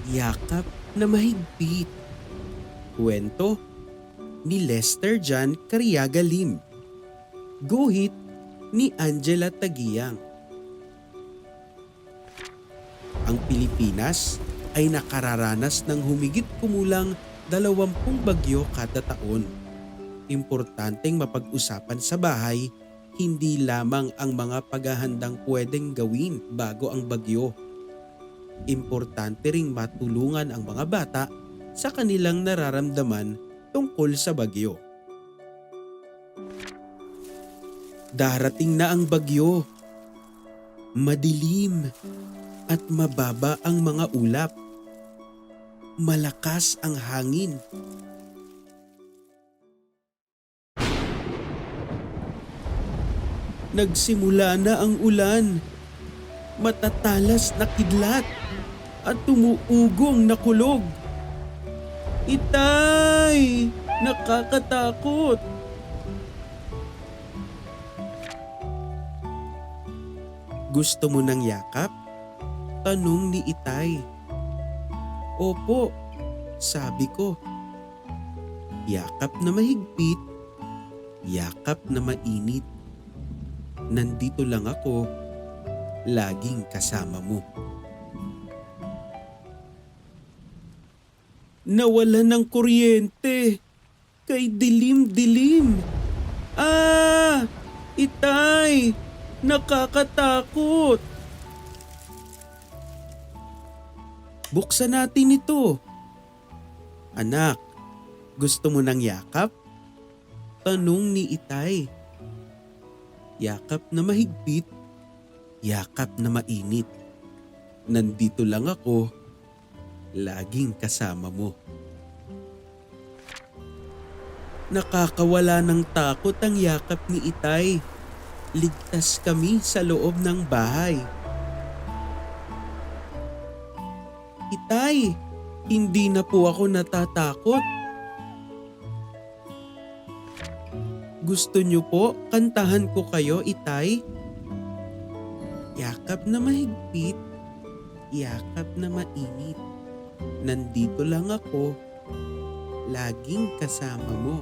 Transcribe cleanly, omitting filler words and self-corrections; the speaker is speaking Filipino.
Yakap na mahigpit. Kwento ni Lester Jan Cariaga Lim. Guhit ni Angela Tagiyang. Ang Pilipinas ay nakararanas ng humigit kumulang 20 bagyo kada taon. Importanteng mapag-usapan sa bahay, hindi lamang ang mga paghahandang pwedeng gawin bago ang bagyo. Importante ring matulungan ang mga bata sa kanilang nararamdaman tungkol sa bagyo. Darating na ang bagyo. Madilim at mababa ang mga ulap. Malakas ang hangin. Nagsimula na ang ulan. Matatalas na kidlat at tumuugong na kulog. Itay! Nakakatakot! Gusto mo ng yakap? Tanong ni Itay. Opo, sabi ko. Yakap na mahigpit, yakap na mainit. Nandito lang ako, laging kasama mo. Nawala ng kuryente, kay dilim-dilim. Itay! Nakakatakot! Buksan natin ito. Anak, gusto mo ng yakap? Tanong ni Itay. Yakap na mahigpit, yakap na mainit. Nandito lang ako, laging kasama mo. Nakakawala ng takot ang yakap ni Itay. Ligtas kami sa loob ng bahay. Itay, hindi na po ako natatakot. Gusto niyo po kantahan ko kayo, Itay? Yakap na mahigpit, yakap na mainit. Nandito lang ako, laging kasama mo.